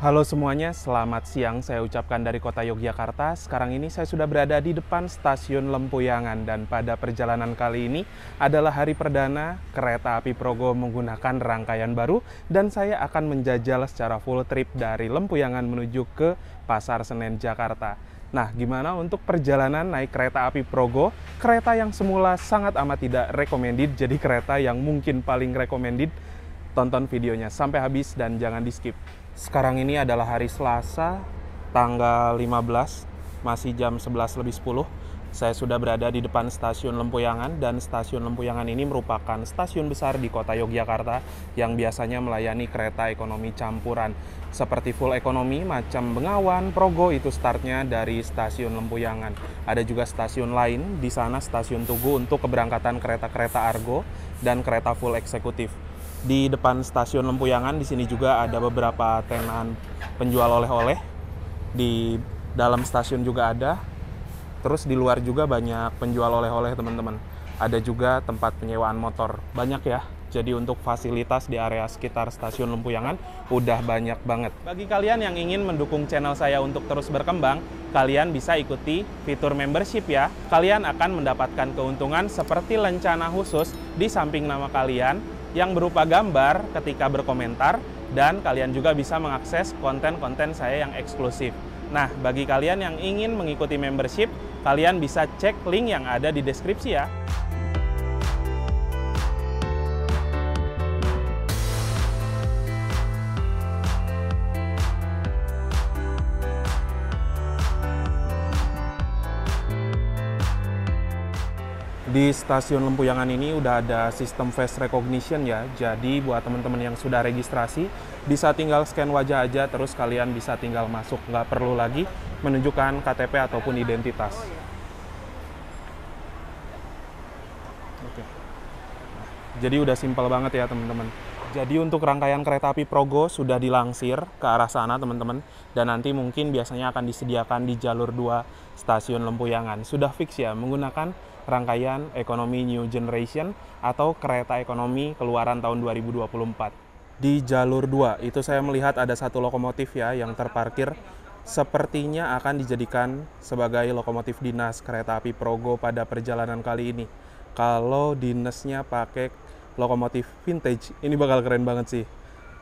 Halo semuanya, selamat siang. Saya ucapkan dari kota Yogyakarta. Sekarang ini saya sudah berada di depan stasiun Lempuyangan dan pada perjalanan kali ini adalah hari perdana kereta api Progo menggunakan rangkaian baru dan saya akan menjajal secara full trip dari Lempuyangan menuju ke Pasar Senen, Jakarta. Nah, gimana untuk perjalanan naik kereta api Progo? Kereta yang semula sangat amat tidak recommended, jadi kereta yang mungkin paling recommended. Tonton videonya sampai habis dan jangan di-skip. Sekarang ini adalah hari Selasa, tanggal 15, masih jam 11 lebih 10. Saya sudah berada di depan stasiun Lempuyangan dan stasiun Lempuyangan ini merupakan stasiun besar di kota Yogyakarta yang biasanya melayani kereta ekonomi campuran. Seperti full ekonomi macam Bengawan, Progo itu startnya dari stasiun Lempuyangan. Ada juga stasiun lain, di sana stasiun Tugu untuk keberangkatan kereta-kereta Argo dan kereta full eksekutif. Di depan stasiun Lempuyangan di sini juga ada beberapa tenan penjual oleh-oleh. Di dalam stasiun juga ada. Terus di luar juga banyak penjual oleh-oleh, teman-teman. Ada juga tempat penyewaan motor. Banyak ya. Jadi untuk fasilitas di area sekitar stasiun Lempuyangan udah banyak banget. Bagi kalian yang ingin mendukung channel saya untuk terus berkembang, kalian bisa ikuti fitur membership ya. Kalian akan mendapatkan keuntungan seperti lencana khusus di samping nama kalian yang berupa gambar ketika berkomentar, dan kalian juga bisa mengakses konten-konten saya yang eksklusif. Nah, bagi kalian yang ingin mengikuti membership, kalian bisa cek link yang ada di deskripsi ya. Di stasiun Lempuyangan ini udah ada sistem face recognition ya. Jadi buat teman-teman yang sudah registrasi, bisa tinggal scan wajah aja, terus kalian bisa tinggal masuk. Nggak perlu lagi menunjukkan KTP ataupun identitas. Oke. Jadi udah simpel banget ya teman-teman. Jadi untuk rangkaian kereta api Progo sudah dilansir ke arah sana teman-teman. Dan nanti mungkin biasanya akan disediakan di jalur 2 stasiun Lempuyangan. Sudah fix ya menggunakan rangkaian ekonomi New Generation atau kereta ekonomi keluaran tahun 2024. Di jalur 2 itu saya melihat ada satu lokomotif ya yang terparkir, sepertinya akan dijadikan sebagai lokomotif dinas kereta api Progo pada perjalanan kali ini. Kalau dinasnya pakai lokomotif vintage, ini bakal keren banget sih.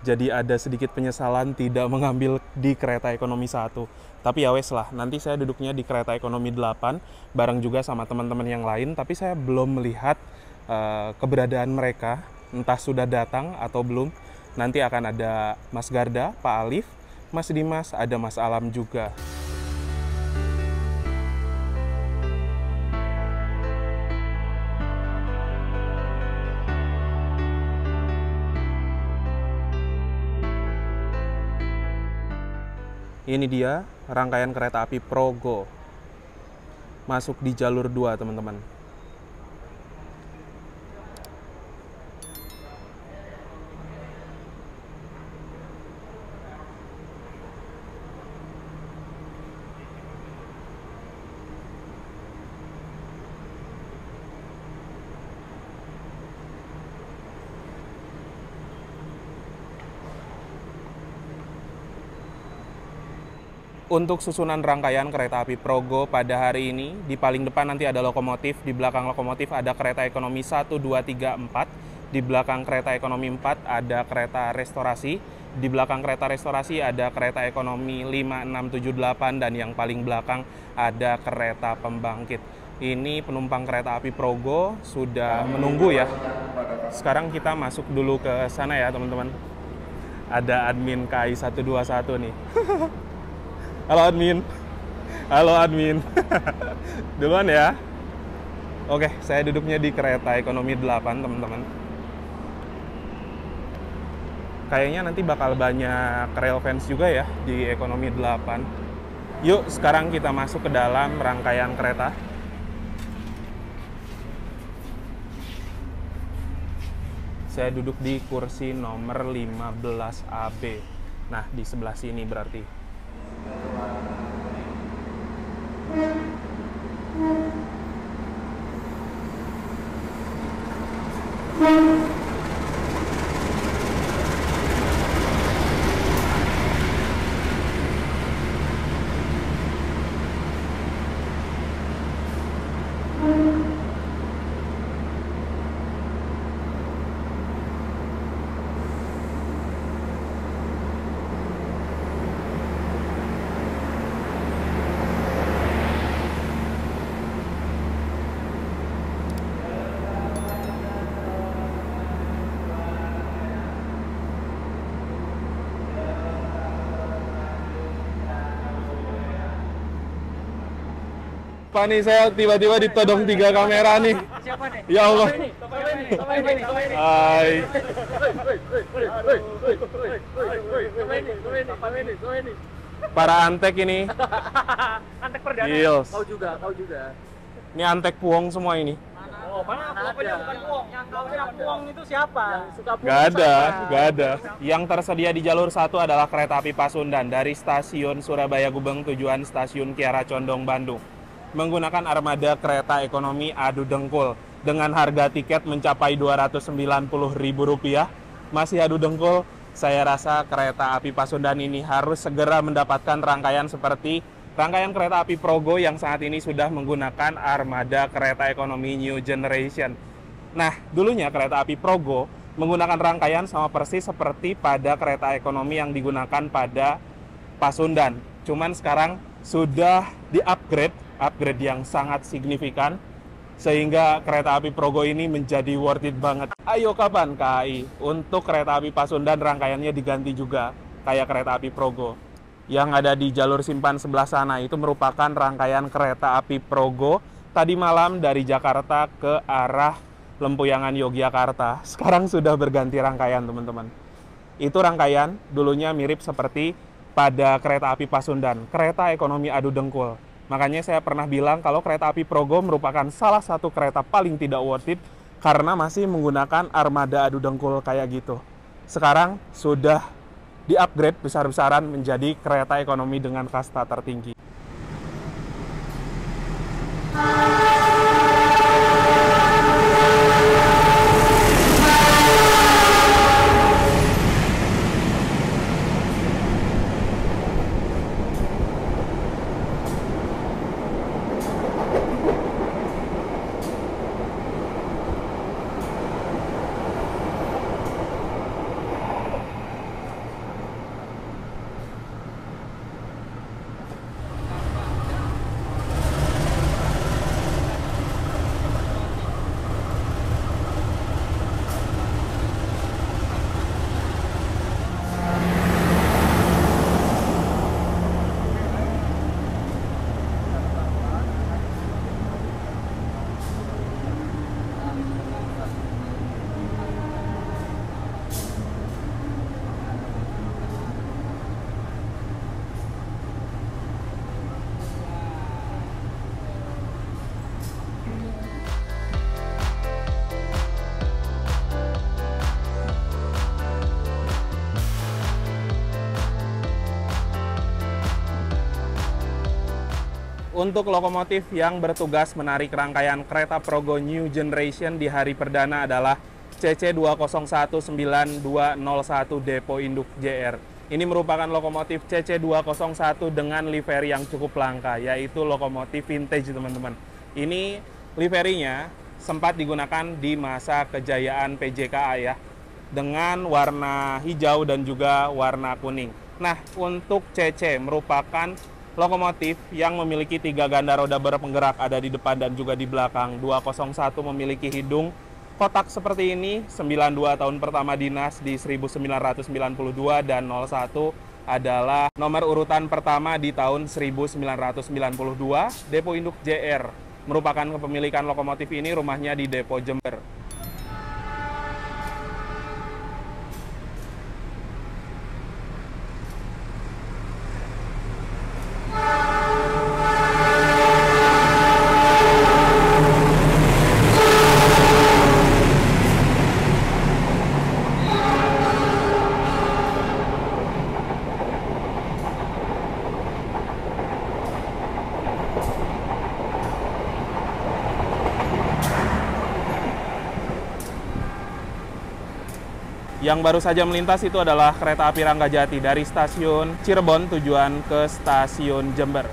Jadi ada sedikit penyesalan tidak mengambil di kereta ekonomi 1. Tapi ya wes lah, nanti saya duduknya di kereta ekonomi 8 bareng juga sama teman-teman yang lain, tapi saya belum melihat keberadaan mereka, entah sudah datang atau belum. Nanti akan ada Mas Garda, Pak Alif, Mas Dimas, ada Mas Alam juga. Ini dia rangkaian kereta api Progo. Masuk di jalur 2, teman-teman. Untuk susunan rangkaian kereta api Progo pada hari ini, di paling depan nanti ada lokomotif, di belakang lokomotif ada kereta ekonomi 1, 2, 3, 4, di belakang kereta ekonomi 4 ada kereta restorasi, di belakang kereta restorasi ada kereta ekonomi 5, 6, 7, 8, dan yang paling belakang ada kereta pembangkit. Ini penumpang kereta api Progo sudah menunggu ya. Sekarang kita masuk dulu ke sana ya teman-teman. Ada admin KAI 121 nih. Halo admin. Halo admin. Duluan ya. Oke, saya duduknya di kereta ekonomi 8, teman-teman. Kayaknya nanti bakal banyak rail fans juga ya di ekonomi 8. Yuk, sekarang kita masuk ke dalam rangkaian kereta. Saya duduk di kursi nomor 15 AB. Nah, di sebelah sini berarti. Pak nih, saya tiba-tiba ditodong 3 kamera nih. Siapa nih? Ya Allah. Hai. Para antek ini. Antek perdana. Gils. Kau juga. Ini antek puong semua ini. Oh, mana pokoknya bukan puong. Yang tahunya puong itu siapa? Yang suka puong. Gak ada. Yang tersedia di jalur 1 adalah kereta api Pasundan dari stasiun Surabaya Gubeng tujuan stasiun Kiara Condong, Bandung. Menggunakan armada kereta ekonomi Adu Dengkul dengan harga tiket mencapai Rp290.000. Masih adu dengkul, saya rasa kereta api Pasundan ini harus segera mendapatkan rangkaian seperti rangkaian kereta api Progo yang saat ini sudah menggunakan armada kereta ekonomi New Generation. Nah, dulunya kereta api Progo menggunakan rangkaian sama persis seperti pada kereta ekonomi yang digunakan pada Pasundan. Cuman sekarang sudah di-upgrade yang sangat signifikan, sehingga kereta api Progo ini menjadi worth it banget. Ayo kapan KAI untuk kereta api Pasundan rangkaiannya diganti juga kayak kereta api Progo. Yang ada di jalur Simpan sebelah sana itu merupakan rangkaian kereta api Progo tadi malam dari Jakarta ke arah Lempuyangan, Yogyakarta. Sekarang sudah berganti rangkaian, teman-teman. Itu rangkaian dulunya mirip seperti pada kereta api Pasundan, kereta ekonomi Adu Dengkul. Makanya saya pernah bilang kalau kereta api Progo merupakan salah satu kereta paling tidak worth it karena masih menggunakan armada Adu Dengkul kayak gitu. Sekarang sudah di-upgrade besar-besaran menjadi kereta ekonomi dengan kasta tertinggi. Untuk lokomotif yang bertugas menarik rangkaian kereta Progo New Generation di hari perdana adalah CC2019201 Depo Induk JR. Ini merupakan lokomotif CC201 dengan livery yang cukup langka, yaitu lokomotif vintage, teman-teman. Ini liverinya sempat digunakan di masa kejayaan PJKA ya, dengan warna hijau dan juga warna kuning. Nah, untuk CC merupakan lokomotif yang memiliki 3 ganda roda berpenggerak ada di depan dan juga di belakang. 201 memiliki hidung kotak seperti ini, 92 tahun pertama dinas di 1992, dan 01 adalah nomor urutan pertama di tahun 1992. Depo Induk JR merupakan kepemilikan lokomotif ini, rumahnya di Depo Jember. Yang baru saja melintas itu adalah kereta api Ranggajati dari stasiun Cirebon tujuan ke stasiun Jember.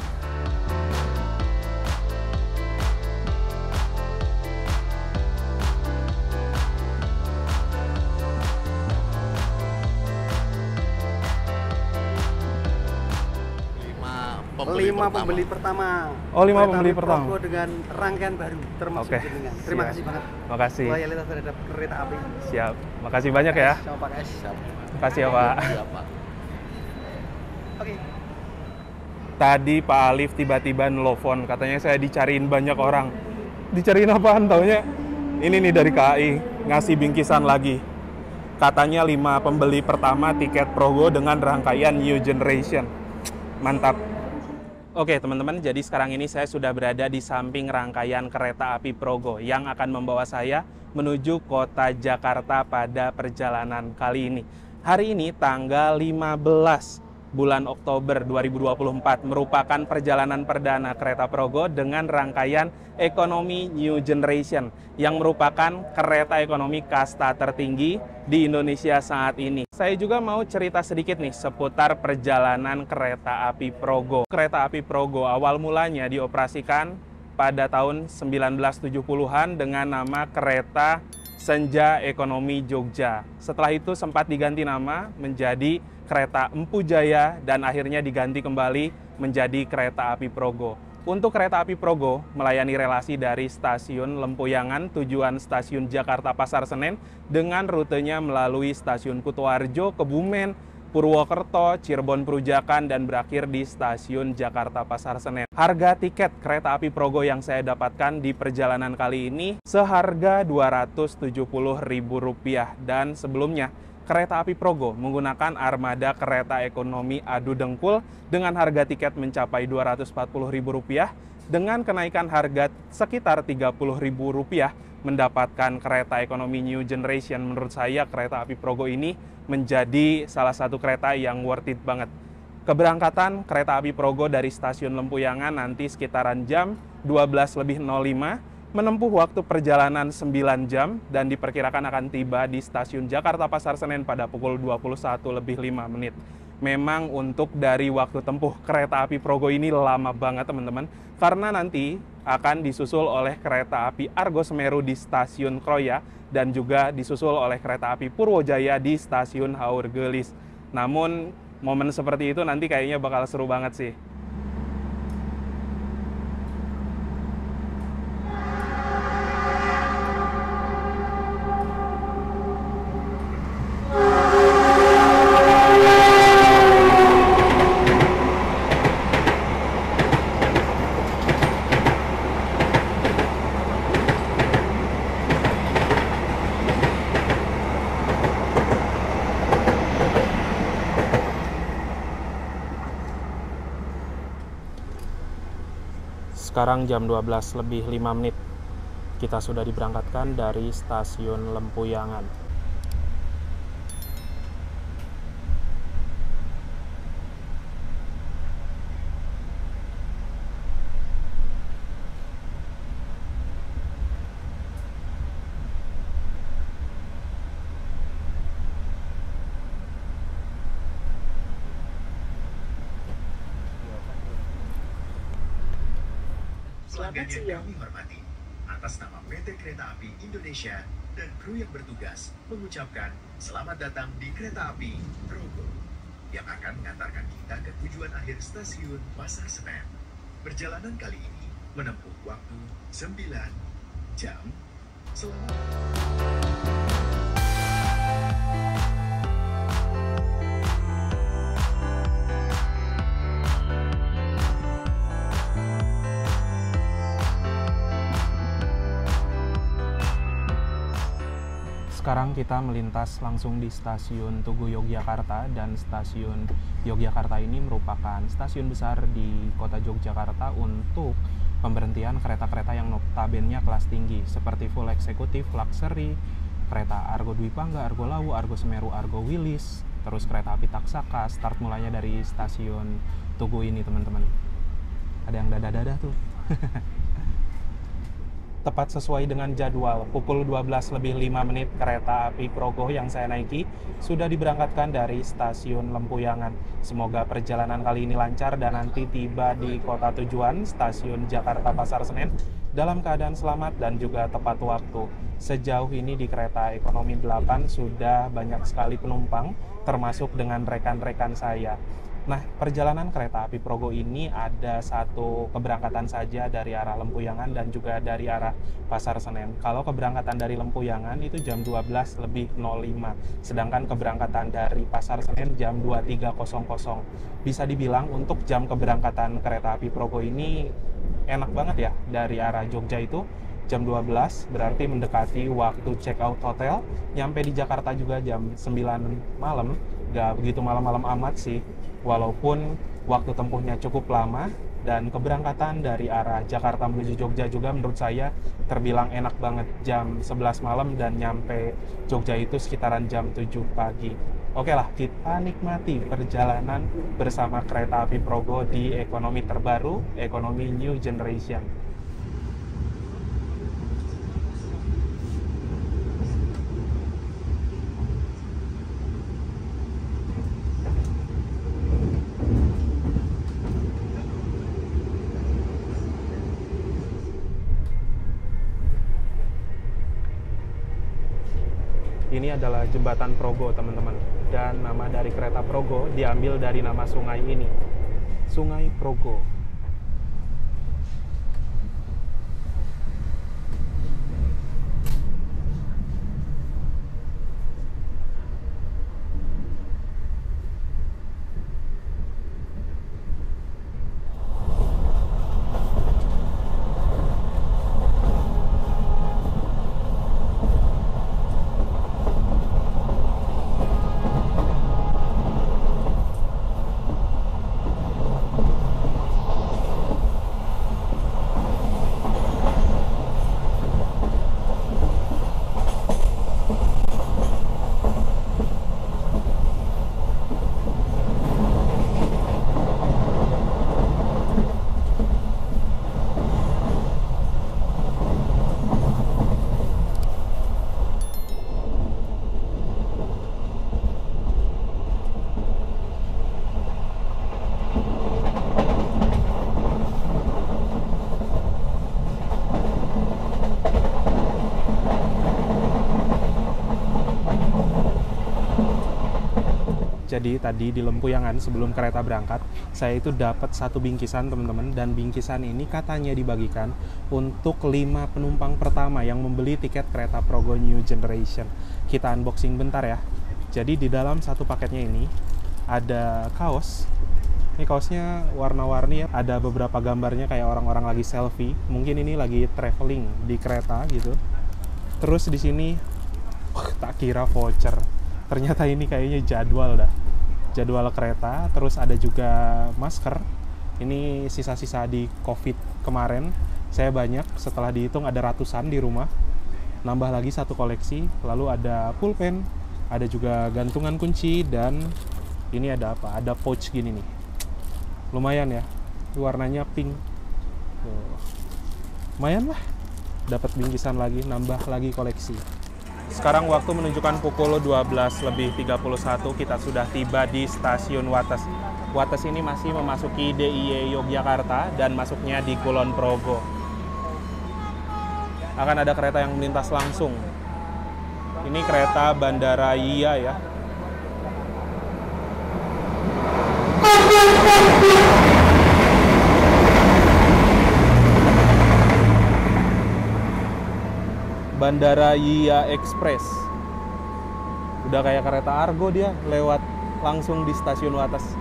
pembeli pertama. Oh, 5 Kereta pembeli api pertama. Progo dengan rangkaian baru termasuk Oke. jenengan. Terima Siap. kasih banget. Makasih. Loyalitas terhadap kereta api. Siap. Makasih banyak ya. Sama Pak S. Makasih ya, Pak. Oke. Tadi Pak Alif tiba-tiba nelfon, katanya saya dicariin banyak orang. Dicariin apaan? Taunya ini nih dari KAI, ngasih bingkisan lagi. Katanya 5 pembeli pertama tiket Progo dengan rangkaian New Generation. Mantap. Oke teman-teman, jadi sekarang ini saya sudah berada di samping rangkaian kereta api Progo yang akan membawa saya menuju kota Jakarta pada perjalanan kali ini. Hari ini tanggal 15 bulan Oktober 2024 merupakan perjalanan perdana kereta Progo dengan rangkaian ekonomi New Generation yang merupakan kereta ekonomi kasta tertinggi di Indonesia saat ini. Saya juga mau cerita sedikit nih seputar perjalanan kereta api Progo. Kereta api Progo awal mulanya dioperasikan pada tahun 1970-an dengan nama Kereta Senja Ekonomi Jogja. Setelah itu sempat diganti nama menjadi Kereta Empu Jaya dan akhirnya diganti kembali menjadi Kereta Api Progo. Untuk Kereta Api Progo melayani relasi dari stasiun Lempuyangan tujuan stasiun Jakarta Pasar Senen dengan rutenya melalui stasiun Kutoarjo, Kebumen, Purwokerto, Cirebon Perujakan dan berakhir di stasiun Jakarta Pasar Senen. Harga tiket Kereta Api Progo yang saya dapatkan di perjalanan kali ini seharga Rp270.000 dan sebelumnya Kereta Api Progo menggunakan armada kereta ekonomi adu dengkul dengan harga tiket mencapai Rp240.000 dengan kenaikan harga sekitar Rp30.000 mendapatkan kereta ekonomi New Generation. Menurut saya kereta api Progo ini menjadi salah satu kereta yang worth it banget. Keberangkatan kereta api Progo dari stasiun Lempuyangan nanti sekitaran jam 12.05 menempuh waktu perjalanan 9 jam dan diperkirakan akan tiba di stasiun Jakarta Pasar Senen pada pukul 21.05. Memang untuk dari waktu tempuh kereta api Progo ini lama banget teman-teman, karena nanti akan disusul oleh kereta api Argo Semeru di stasiun Kroya dan juga disusul oleh kereta api Purwojaya di stasiun Haur Gelis. Namun momen seperti itu nanti kayaknya bakal seru banget sih. Sekarang jam 12.05. Kita sudah diberangkatkan dari stasiun Lempuyangan. Pelanggan yang kami hormati, atas nama PT Kereta Api Indonesia dan kru yang bertugas mengucapkan selamat datang di Kereta Api Progo yang akan mengantarkan kita ke tujuan akhir stasiun Pasar Senen. Perjalanan kali ini menempuh waktu 9 jam. Selamat. Sekarang kita melintas langsung di stasiun Tugu Yogyakarta, dan stasiun Yogyakarta ini merupakan stasiun besar di kota Yogyakarta untuk pemberhentian kereta-kereta yang notabene kelas tinggi seperti full eksekutif, luxury, kereta Argo Dwi Pangga, Argo Lawu, Argo Semeru, Argo Wilis, terus kereta api Taksaka, start mulanya dari stasiun Tugu ini teman-teman. Ada yang dada-dada tuh. Tepat sesuai dengan jadwal, pukul 12.05 kereta api Progo yang saya naiki sudah diberangkatkan dari stasiun Lempuyangan. Semoga perjalanan kali ini lancar dan nanti tiba di kota tujuan stasiun Jakarta Pasar Senen dalam keadaan selamat dan juga tepat waktu. Sejauh ini di kereta ekonomi 8 sudah banyak sekali penumpang termasuk dengan rekan-rekan saya. Nah, perjalanan kereta api Progo ini ada satu keberangkatan saja dari arah Lempuyangan dan juga dari arah Pasar Senen. Kalau keberangkatan dari Lempuyangan itu jam 12 lebih 05, sedangkan keberangkatan dari Pasar Senen jam 23.00. Bisa dibilang untuk jam keberangkatan kereta api Progo ini enak banget ya. Dari arah Jogja itu jam 12, berarti mendekati waktu check out hotel. Nyampe di Jakarta juga jam 9 malam, nggak begitu malam-malam amat sih. Walaupun waktu tempuhnya cukup lama, dan keberangkatan dari arah Jakarta menuju Jogja juga menurut saya terbilang enak banget, jam 11 malam dan nyampe Jogja itu sekitaran jam 7 pagi. Oke lah, kita nikmati perjalanan bersama kereta api Progo di ekonomi terbaru, ekonomi New Generation. Ini adalah jembatan Progo, teman-teman. Dan nama dari kereta Progo diambil dari nama sungai ini, Sungai Progo. Jadi tadi di Lempuyangan sebelum kereta berangkat, saya itu dapat satu bingkisan, teman-teman, dan bingkisan ini katanya dibagikan untuk 5 penumpang pertama yang membeli tiket kereta Progo New Generation. Kita unboxing bentar ya. Jadi di dalam satu paketnya ini ada kaos. Ini kaosnya warna-warni ya. Ada beberapa gambarnya kayak orang-orang lagi selfie. Mungkin ini lagi traveling di kereta gitu. Terus di sini tak kira voucher. Ternyata ini kayaknya jadwal dah. Jadwal kereta, terus ada juga masker. Ini sisa-sisa di COVID kemarin. Saya banyak, setelah dihitung ada ratusan di rumah. Nambah lagi satu koleksi. Lalu ada pulpen, ada juga gantungan kunci, dan ini ada apa? Ada pouch gini nih. Lumayan ya. Warnanya pink. Tuh. Lumayan lah. Dapat bingkisan lagi, nambah lagi koleksi. Sekarang waktu menunjukkan pukul 12:31, kita sudah tiba di stasiun Wates. Wates ini masih memasuki DIY Yogyakarta dan masuknya di Kulon Progo. Akan ada kereta yang melintas langsung. Ini kereta Bandara Iya ya. Bandara Iya Express. Udah kayak kereta Argo dia, lewat langsung di stasiun Wates.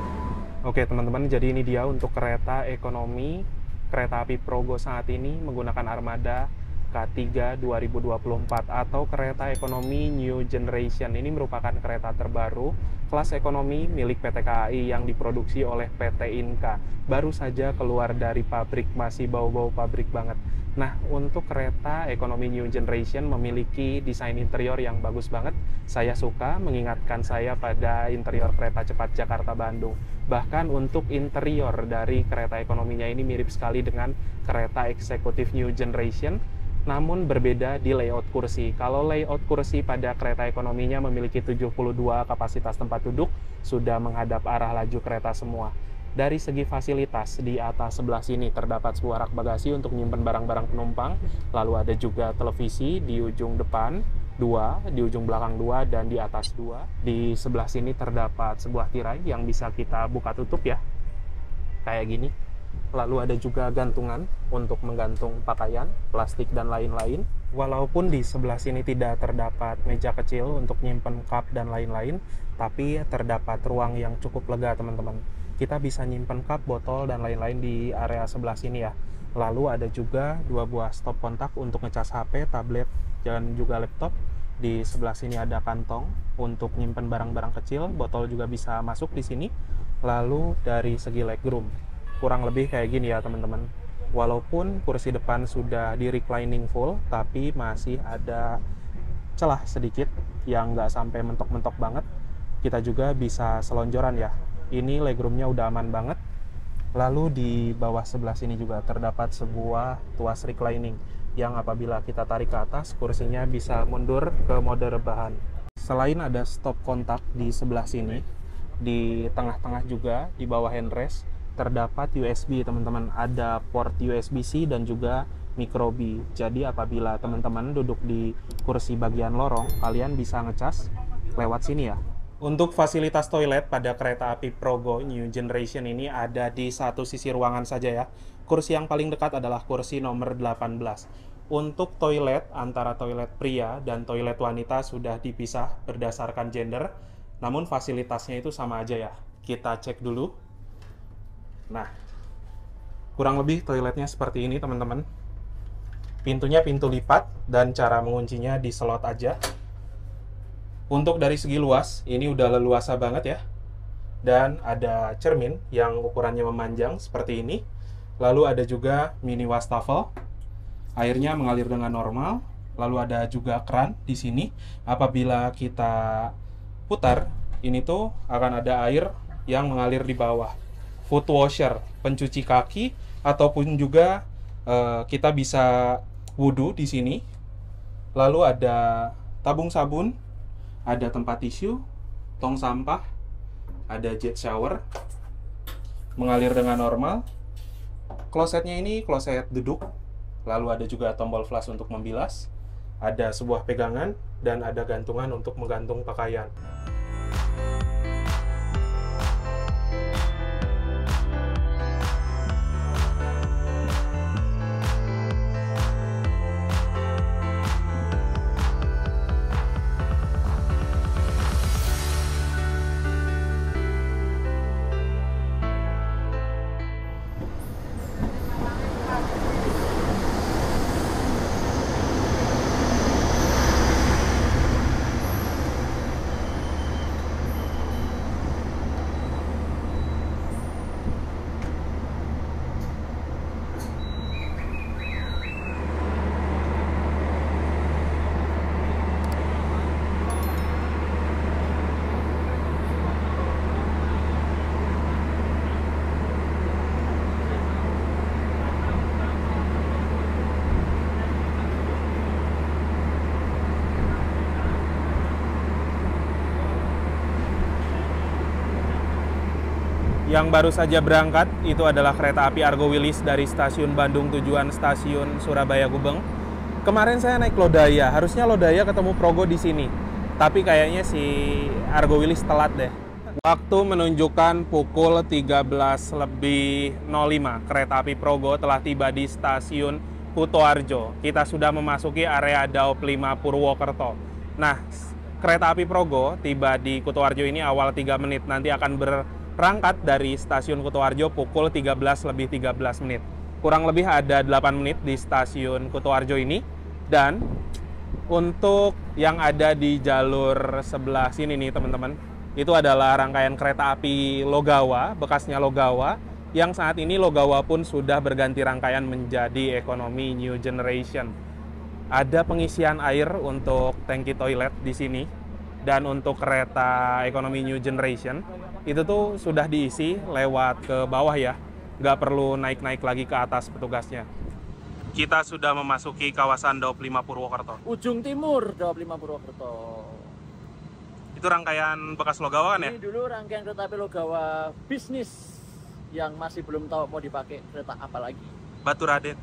Oke teman-teman, jadi ini dia untuk kereta ekonomi kereta api Progo saat ini menggunakan armada K3 2024 atau kereta ekonomi New Generation. Ini merupakan kereta terbaru kelas ekonomi milik PT KAI yang diproduksi oleh PT Inka. Baru saja keluar dari pabrik, masih bau-bau pabrik banget. Nah, untuk kereta ekonomi New Generation memiliki desain interior yang bagus banget. Saya suka, mengingatkan saya pada interior kereta cepat Jakarta-Bandung. Bahkan untuk interior dari kereta ekonominya ini mirip sekali dengan kereta eksekutif New Generation, namun berbeda di layout kursi. Kalau layout kursi pada kereta ekonominya memiliki 72 kapasitas tempat duduk, sudah menghadap arah laju kereta semua. Dari segi fasilitas, di atas sebelah sini terdapat sebuah rak bagasi untuk menyimpan barang-barang penumpang. Lalu ada juga televisi di ujung depan. 2, di ujung belakang 2, dan di atas 2. Di sebelah sini terdapat sebuah tirai yang bisa kita buka tutup ya, kayak gini. Lalu ada juga gantungan untuk menggantung pakaian, plastik, dan lain-lain. Walaupun di sebelah sini tidak terdapat meja kecil untuk nyimpen cup dan lain-lain, tapi terdapat ruang yang cukup lega teman-teman. Kita bisa nyimpen cup, botol, dan lain-lain di area sebelah sini ya. Lalu ada juga 2 buah stop kontak untuk ngecas HP, tablet, dan juga laptop. Di sebelah sini ada kantong untuk nyimpen barang-barang kecil, botol juga bisa masuk di sini. Lalu dari segi legroom, kurang lebih kayak gini ya teman-teman. Walaupun kursi depan sudah di reclining full, tapi masih ada celah sedikit yang nggak sampai mentok-mentok banget. Kita juga bisa selonjoran ya. Ini legroomnya udah aman banget. Lalu di bawah sebelah sini juga terdapat sebuah tuas reclining yang apabila kita tarik ke atas, kursinya bisa mundur ke mode rebahan. Selain ada stop kontak di sebelah sini, di tengah-tengah juga di bawah handrest terdapat USB teman-teman. Ada port USB-C dan juga micro B. Jadi apabila teman-teman duduk di kursi bagian lorong, kalian bisa ngecas lewat sini ya. Untuk fasilitas toilet pada kereta api Progo New Generation ini ada di satu sisi ruangan saja ya. Kursi yang paling dekat adalah kursi nomor 18. Untuk toilet, antara toilet pria dan toilet wanita sudah dipisah berdasarkan gender. Namun fasilitasnya itu sama aja ya. Kita cek dulu. Nah, kurang lebih toiletnya seperti ini teman-teman. Pintunya pintu lipat dan cara menguncinya di slot aja. Untuk dari segi luas, ini udah leluasa banget ya. Dan ada cermin yang ukurannya memanjang seperti ini. Lalu ada juga mini wastafel. Airnya mengalir dengan normal. Lalu ada juga keran di sini. Apabila kita putar, ini tuh akan ada air yang mengalir di bawah. Foot washer, pencuci kaki, ataupun juga kita bisa wudhu di sini. Lalu ada tabung sabun, ada tempat tisu, tong sampah, ada jet shower, mengalir dengan normal. Klosetnya ini kloset duduk, lalu ada juga tombol flush untuk membilas, ada sebuah pegangan, dan ada gantungan untuk menggantung pakaian. Yang baru saja berangkat itu adalah kereta api Argo Wilis dari stasiun Bandung tujuan stasiun Surabaya Gubeng. Kemarin saya naik Lodaya, harusnya Lodaya ketemu Progo di sini. Tapi kayaknya si Argo Wilis telat deh. Waktu menunjukkan pukul 13.05. Kereta api Progo telah tiba di stasiun Kutoarjo. Kita sudah memasuki area Daop 5 Purwokerto. Nah, kereta api Progo tiba di Kutoarjo ini awal 3 menit. Nanti akan berangkat dari stasiun Kutoarjo pukul 13:13. Kurang lebih ada 8 menit di stasiun Kutoarjo ini. Dan untuk yang ada di jalur sebelah sini nih teman-teman, itu adalah rangkaian kereta api Logawa, bekasnya Logawa, yang saat ini Logawa pun sudah berganti rangkaian menjadi ekonomi New Generation. Ada pengisian air untuk tangki toilet di sini. Dan untuk kereta ekonomi New Generation, itu tuh sudah diisi lewat ke bawah ya. Nggak perlu naik-naik lagi ke atas petugasnya. Kita sudah memasuki kawasan Daop 5 Purwokerto. Ujung timur Daop 5 Purwokerto. Itu rangkaian bekas Logawa kan ya? Ini dulu rangkaian kereta api Logawa bisnis yang masih belum tahu mau dipakai kereta apa lagi. Batu Raden.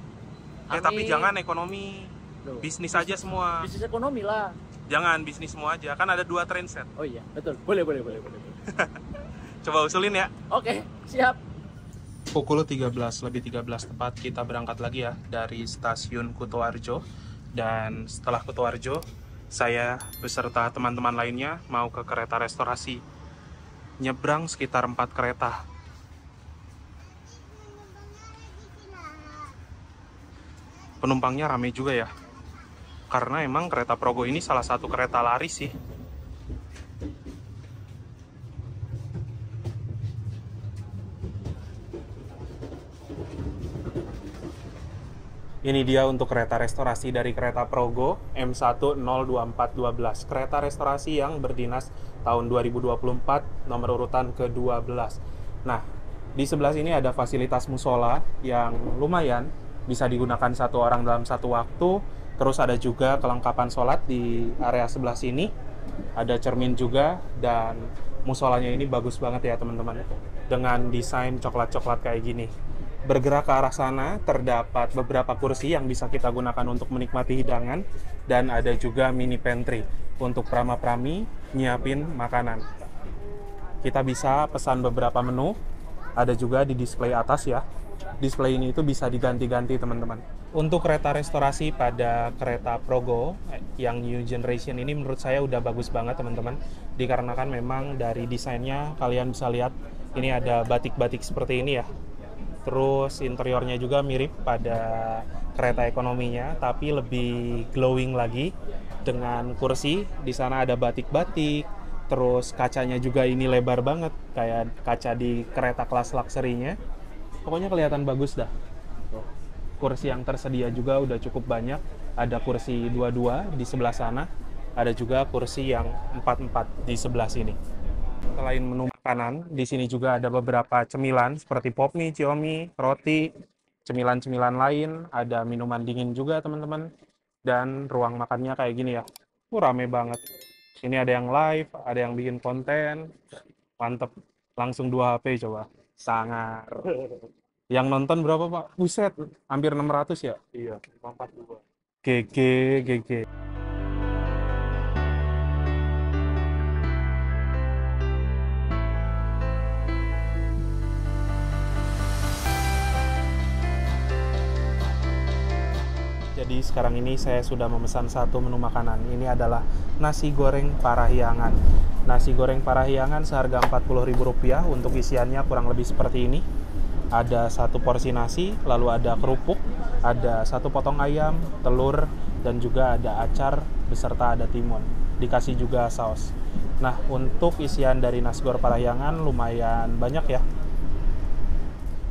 Tapi jangan ekonomi. Loh. Bisnis aja semua. Bisnis ekonomi lah. Jangan bisnis semua aja, kan ada 2 trainset. Oh iya, betul. Boleh. Coba usulin ya. Oke, siap. Pukul 13:13 tepat kita berangkat lagi ya dari stasiun Kutoarjo. Dan setelah Kutoarjo, saya beserta teman-teman lainnya mau ke kereta restorasi. Nyebrang sekitar 4 kereta. Penumpangnya ramai juga ya. Karena emang kereta Progo ini salah satu kereta laris sih. Ini dia untuk kereta restorasi dari kereta Progo M1-02412. Kereta restorasi yang berdinas tahun 2024, nomor urutan ke-12. Nah, di sebelah sini ada fasilitas musola yang lumayan, bisa digunakan 1 orang dalam 1 waktu. Terus ada juga kelengkapan sholat di area sebelah sini. Ada cermin juga, dan musolanya ini bagus banget ya teman-teman. Dengan desain coklat-coklat kayak gini. Bergerak ke arah sana, terdapat beberapa kursi yang bisa kita gunakan untuk menikmati hidangan, dan ada juga mini pantry untuk prama-prami nyiapin makanan. Kita bisa pesan beberapa menu, ada juga di display atas ya. Display ini itu bisa diganti-ganti teman-teman. Untuk kereta restorasi pada kereta Progo yang new generation ini menurut saya udah bagus banget teman-teman. Dikarenakan memang dari desainnya kalian bisa lihat ini ada batik-batik seperti ini ya. Terus interiornya juga mirip pada kereta ekonominya, tapi lebih glowing lagi dengan kursi. Di sana ada batik-batik, terus kacanya juga ini lebar banget, kayak kaca di kereta kelas luxury-nya. Pokoknya kelihatan bagus dah. Kursi yang tersedia juga udah cukup banyak. Ada kursi 2-2 di sebelah sana, ada juga kursi yang 4-4 di sebelah sini. Selain menu makanan, di sini juga ada beberapa cemilan seperti pop mie, cionomie, roti, cemilan-cemilan lain, ada minuman dingin juga teman-teman, dan ruang makannya kayak gini ya. Rame banget. Ini ada yang live, ada yang bikin konten, mantep. Langsung 2 HP coba, sangar. Yang nonton berapa Pak? Buset, hampir 600 ya? Iya, 42. GG. Jadi sekarang ini saya sudah memesan 1 menu makanan. Ini adalah nasi goreng Parahyangan. Nasi goreng Parahyangan seharga Rp40.000. Untuk isiannya kurang lebih seperti ini. Ada 1 porsi nasi, lalu ada kerupuk, ada 1 potong ayam, telur, dan juga ada acar beserta ada timun. Dikasih juga saus. Nah, untuk isian dari nasi goreng Parahyangan lumayan banyak ya.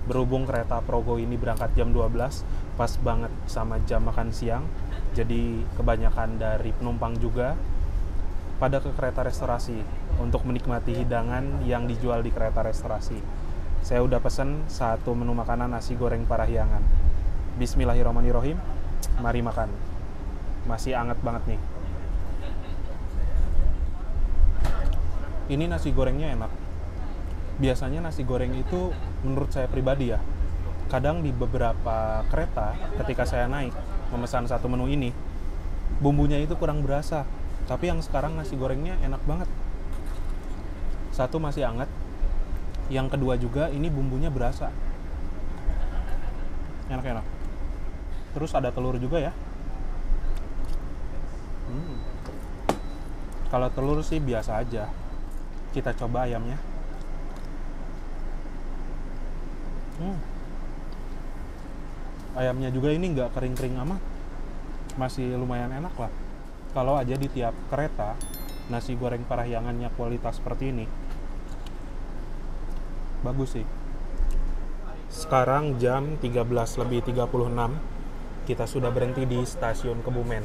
Berhubung kereta Progo ini berangkat jam 12, pas banget sama jam makan siang. Jadi kebanyakan dari penumpang juga pada ke kereta restorasi untuk menikmati hidangan yang dijual di kereta restorasi. Saya udah pesen 1 menu makanan nasi goreng Parahyangan. Bismillahirrahmanirrahim. Mari makan. Masih anget banget nih. Ini nasi gorengnya enak. Biasanya nasi goreng itu menurut saya pribadi ya, kadang di beberapa kereta ketika saya naik memesan 1 menu ini, bumbunya itu kurang berasa. Tapi yang sekarang nasi gorengnya enak banget. 1 masih hangat, yang kedua juga ini bumbunya berasa. Enak-enak. Terus ada telur juga ya. Kalau telur sih biasa aja. Kita coba ayamnya. Ayamnya juga ini nggak kering-kering amat, masih lumayan enak lah. Kalau aja di tiap kereta nasi goreng Parahyangannya kualitas seperti ini, bagus sih. Sekarang jam 13:36, kita sudah berhenti di stasiun Kebumen.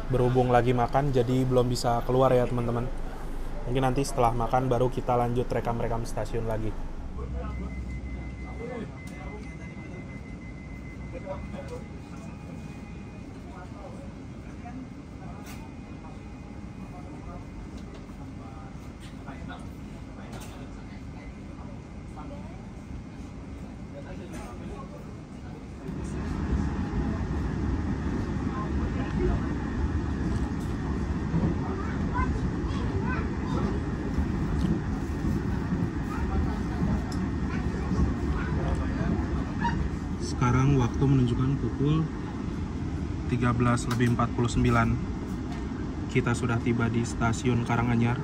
Berhubung lagi makan, jadi belum bisa keluar ya teman-teman. Mungkin nanti setelah makan baru kita lanjut rekam-rekam stasiun lagi. Sekarang waktu menunjukkan pukul 13:49. Kita sudah tiba di stasiun Karanganyar.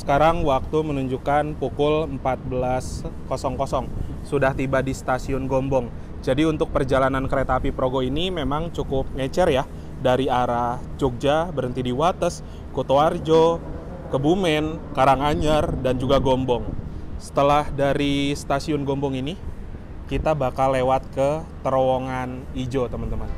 Sekarang waktu menunjukkan pukul 14.00. Sudah tiba di stasiun Gombong. Jadi untuk perjalanan kereta api Progo ini memang cukup ngecer ya. Dari arah Jogja berhenti di Wates, Kutoarjo, Kebumen, Karanganyar, dan juga Gombong. Setelah dari stasiun Gombong ini, kita bakal lewat ke Terowongan Ijo, teman-teman.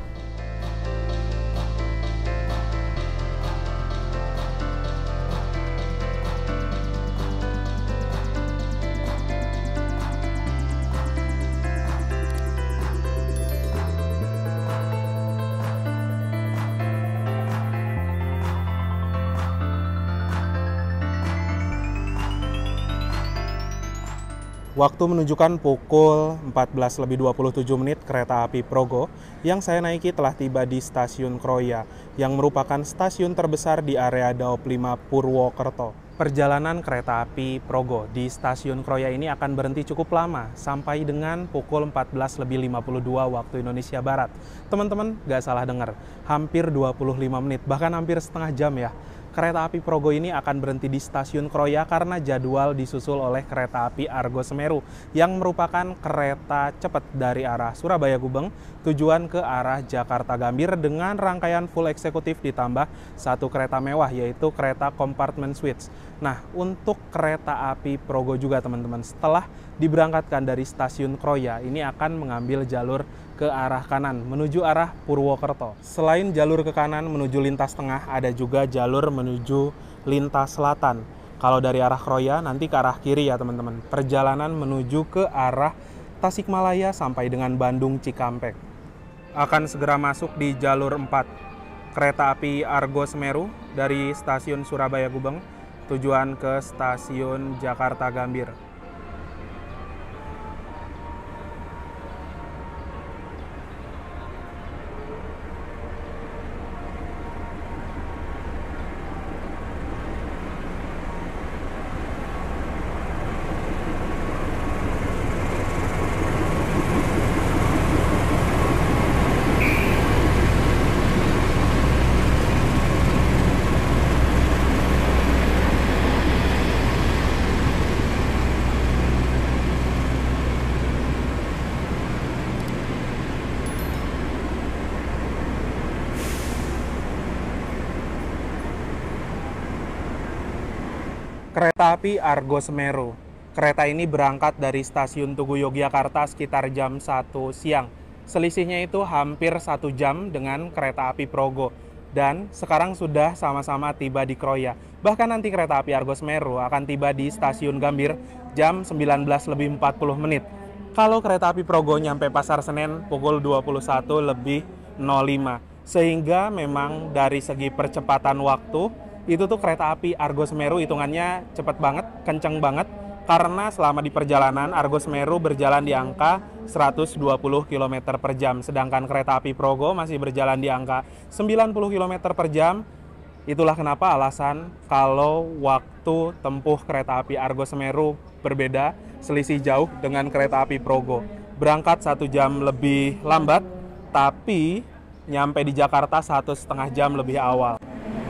Waktu menunjukkan pukul 14:27 kereta api Progo yang saya naiki telah tiba di stasiun Kroya yang merupakan stasiun terbesar di area Daop 5 Purwokerto. Perjalanan kereta api Progo di stasiun Kroya ini akan berhenti cukup lama sampai dengan pukul 14:52 waktu Indonesia Barat. Teman-teman gak salah dengar, hampir 25 menit, bahkan hampir setengah jam ya. Kereta api Progo ini akan berhenti di stasiun Kroya karena jadwal disusul oleh kereta api Argo Semeru yang merupakan kereta cepat dari arah Surabaya Gubeng tujuan ke arah Jakarta Gambir dengan rangkaian full eksekutif ditambah satu kereta mewah yaitu kereta compartment suites. Nah, untuk kereta api Progo juga teman-teman setelah diberangkatkan dari stasiun Kroya ini akan mengambil jalur ke arah kanan menuju arah Purwokerto. Selain jalur ke kanan menuju lintas tengah, ada juga jalur menuju lintas selatan. Kalau dari arah Kroya nanti ke arah kiri ya teman-teman. Perjalanan menuju ke arah Tasikmalaya sampai dengan Bandung Cikampek. Akan segera masuk di jalur 4 kereta api Argo Semeru dari stasiun Surabaya Gubeng tujuan ke stasiun Jakarta Gambir. Kereta api Argo Semeru. Kereta ini berangkat dari stasiun Tugu Yogyakarta sekitar jam 1 siang. Selisihnya itu hampir 1 jam dengan kereta api Progo. Dan sekarang sudah sama-sama tiba di Kroya. Bahkan nanti kereta api Argo Semeru akan tiba di stasiun Gambir jam 19:40. Kalau kereta api Progo nyampe Pasar Senen pukul 21:05. Sehingga memang dari segi percepatan waktu itu tuh kereta api Argo Semeru hitungannya cepet banget, kenceng banget karena selama di perjalanan Argo Semeru berjalan di angka 120 km per jam sedangkan kereta api Progo masih berjalan di angka 90 km per jam. Itulah kenapa alasan kalau waktu tempuh kereta api Argo Semeru berbeda, selisih jauh dengan kereta api Progo. Berangkat 1 jam lebih lambat tapi nyampe di Jakarta 1,5 jam lebih awal.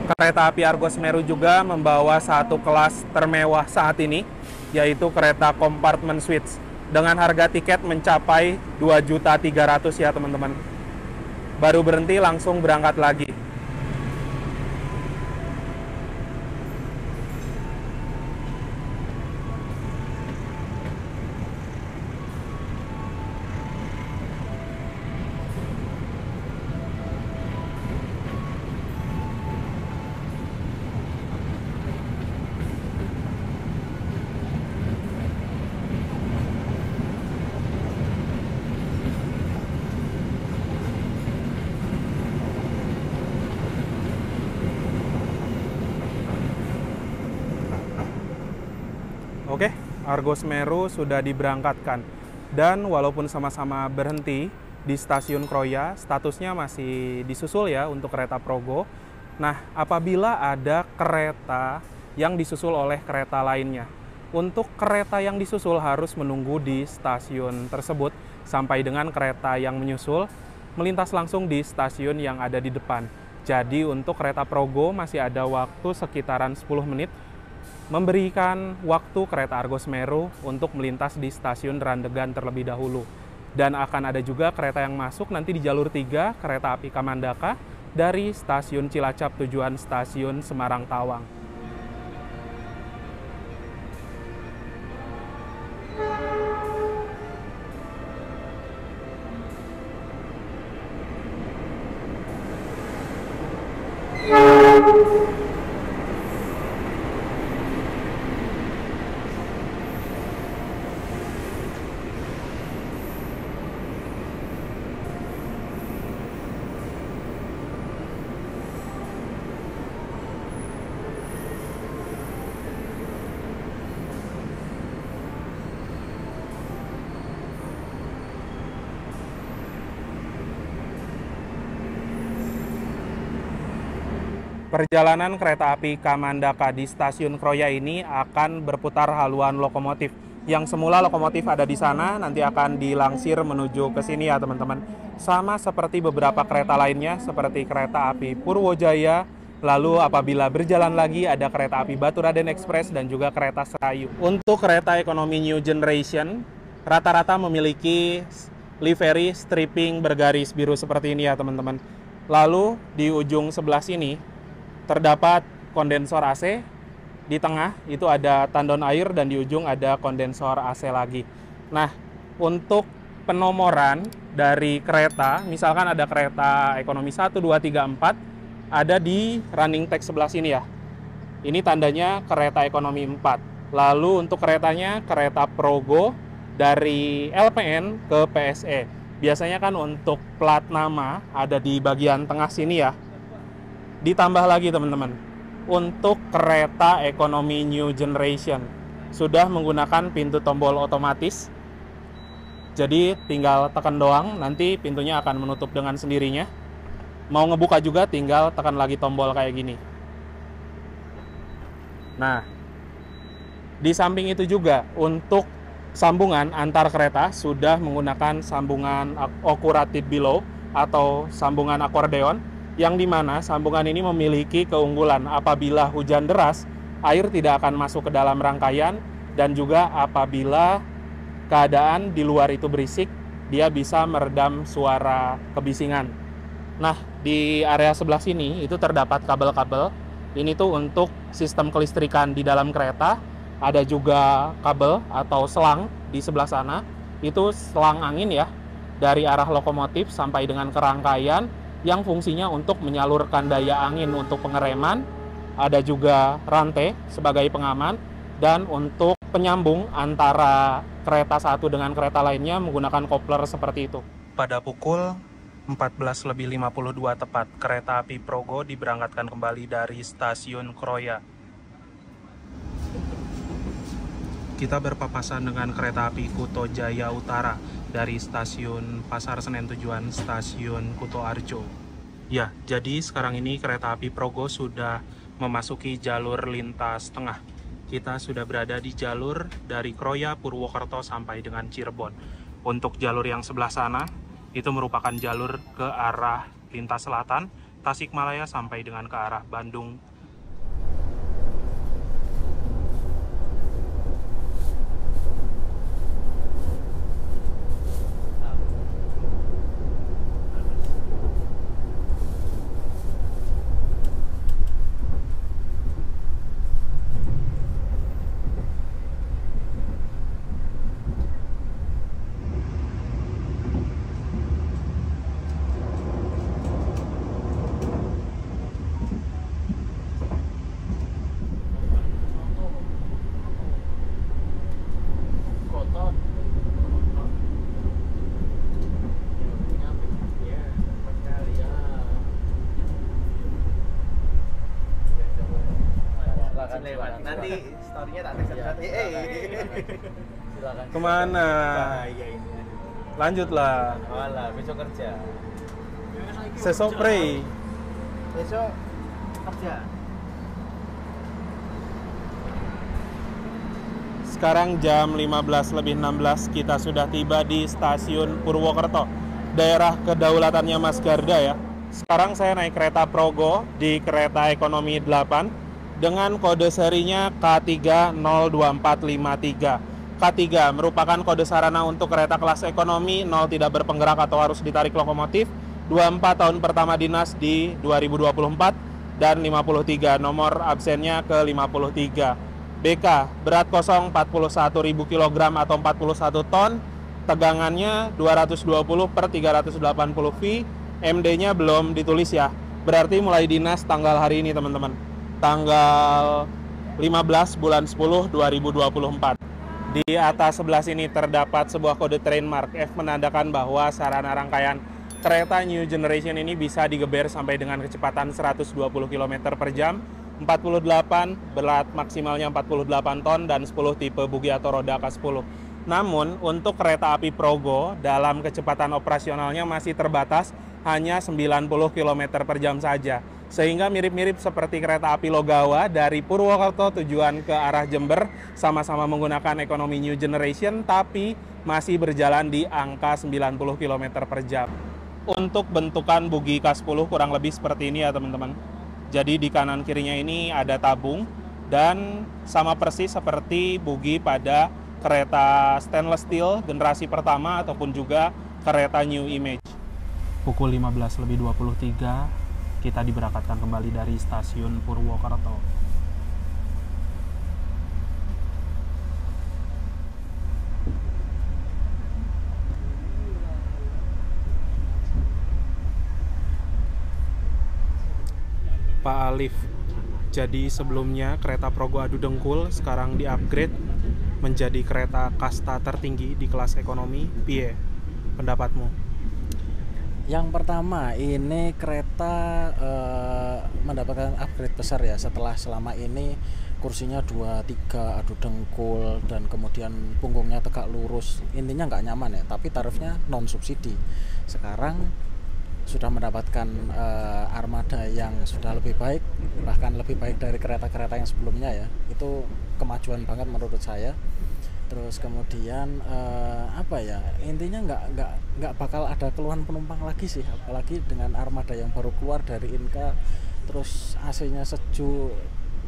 Kereta api Argo Semeru juga membawa satu kelas termewah saat ini, yaitu kereta compartment suites. Dengan harga tiket mencapai 2.300.000 ya teman-teman. Baru berhenti langsung berangkat lagi. Argo Semeru sudah diberangkatkan. Dan walaupun sama-sama berhenti di stasiun Kroya, statusnya masih disusul ya untuk kereta Progo. Nah, apabila ada kereta yang disusul oleh kereta lainnya, untuk kereta yang disusul harus menunggu di stasiun tersebut sampai dengan kereta yang menyusul melintas langsung di stasiun yang ada di depan. Jadi untuk kereta Progo masih ada waktu sekitaran 10 menit memberikan waktu kereta Argo Semeru untuk melintas di stasiun Randegan terlebih dahulu. Dan akan ada juga kereta yang masuk nanti di jalur 3 kereta api Kamandaka dari stasiun Cilacap tujuan stasiun Semarang Tawang. Perjalanan kereta api Kamandaka di stasiun Kroya ini akan berputar haluan lokomotif. Yang semula lokomotif ada di sana, nanti akan dilangsir menuju ke sini ya teman-teman. Sama seperti beberapa kereta lainnya, seperti kereta api Purwojaya, lalu apabila berjalan lagi ada kereta api Baturaden Express dan juga kereta Serayu. Untuk kereta ekonomi New Generation, rata-rata memiliki livery stripping bergaris biru seperti ini ya teman-teman. Lalu di ujung sebelah sini terdapat kondensor AC, di tengah itu ada tandon air dan di ujung ada kondensor AC lagi. Nah, untuk penomoran dari kereta, misalkan ada kereta ekonomi 1, 2, 3, 4, ada di running text sebelah sini ya. Ini tandanya kereta ekonomi 4. Lalu untuk keretanya, kereta Progo dari LPN ke PSE. Biasanya kan untuk plat nama ada di bagian tengah sini ya. Ditambah lagi teman-teman, untuk kereta ekonomi New Generation sudah menggunakan pintu tombol otomatis. Jadi tinggal tekan doang, nanti pintunya akan menutup dengan sendirinya. Mau ngebuka juga tinggal tekan lagi tombol kayak gini. Nah, di samping itu juga untuk sambungan antar kereta sudah menggunakan sambungan accurated below atau sambungan akordeon, yang dimana sambungan ini memiliki keunggulan apabila hujan deras, air tidak akan masuk ke dalam rangkaian, dan juga apabila keadaan di luar itu berisik, dia bisa meredam suara kebisingan. Nah, di area sebelah sini itu terdapat kabel-kabel. Ini tuh untuk sistem kelistrikan di dalam kereta. Ada juga kabel atau selang di sebelah sana. Itu selang angin ya, dari arah lokomotif sampai dengan ke rangkaian, yang fungsinya untuk menyalurkan daya angin untuk pengereman. Ada juga rantai sebagai pengaman, dan untuk penyambung antara kereta satu dengan kereta lainnya menggunakan kopler seperti itu. Pada pukul 14.52 tepat, kereta api Progo diberangkatkan kembali dari stasiun Kroya. Kita berpapasan dengan kereta api Kuto Jaya Utara dari stasiun Pasar Senen tujuan stasiun Kuto Arjo. Ya, jadi sekarang ini kereta api Progo sudah memasuki jalur lintas tengah. Kita sudah berada di jalur dari Kroya, Purwokerto sampai dengan Cirebon. Untuk jalur yang sebelah sana, itu merupakan jalur ke arah lintas selatan, Tasikmalaya sampai dengan ke arah Bandung. lewat. Nanti story-nya tak tag. Silakan. Kemana? Iya ini. Lanjutlah. Walah, besok kerja. Sesopre. Besok kerja. Sekarang jam 15:16 kita sudah tiba di stasiun Purwokerto, daerah kedaulatannya Mas Garda ya. Sekarang saya naik kereta Progo di kereta ekonomi 8 dengan kode serinya K3-02453. K3 merupakan kode sarana untuk kereta kelas ekonomi, 0 tidak berpenggerak atau harus ditarik lokomotif, 24 tahun pertama dinas di 2024, dan 53 nomor absennya ke 53. BK, berat kosong 41.000 kg atau 41 ton, tegangannya 220 per 380 V, MD-nya belum ditulis ya. Berarti mulai dinas tanggal hari ini teman-teman. Tanggal 15 bulan 10 2024. Di atas sebelah sini terdapat sebuah kode trademark F menandakan bahwa sarana rangkaian kereta New Generation ini bisa digeber sampai dengan kecepatan 120 km per jam, 48, berat maksimalnya 48 ton, dan 10 tipe bugi atau roda K10. Namun, untuk kereta api Progo, dalam kecepatan operasionalnya masih terbatas hanya 90 km per jam saja. Sehingga mirip-mirip seperti kereta api Logawa dari Purwokerto tujuan ke arah Jember, sama-sama menggunakan ekonomi New Generation, tapi masih berjalan di angka 90 km per jam. Untuk bentukan bugi K10 kurang lebih seperti ini ya teman-teman. Jadi di kanan kirinya ini ada tabung dan sama persis seperti bugi pada kereta stainless steel generasi pertama ataupun juga kereta New Image. Pukul 15:23 kita diberangkatkan kembali dari stasiun Purwokerto. Pak Alif, jadi sebelumnya kereta Progo Adu Dengkul sekarang di-upgrade menjadi kereta kasta tertinggi di kelas ekonomi. Piye pendapatmu? Yang pertama, ini kereta mendapatkan upgrade besar ya, setelah selama ini kursinya 2-3 adu dengkul dan kemudian punggungnya tegak lurus, intinya nggak nyaman ya, tapi tarifnya non subsidi. Sekarang sudah mendapatkan armada yang sudah lebih baik, bahkan lebih baik dari kereta-kereta yang sebelumnya ya. Itu kemajuan banget menurut saya. Terus kemudian apa ya, intinya nggak bakal ada keluhan penumpang lagi sih, apalagi dengan armada yang baru keluar dari Inka. Terus AC-nya sejuk,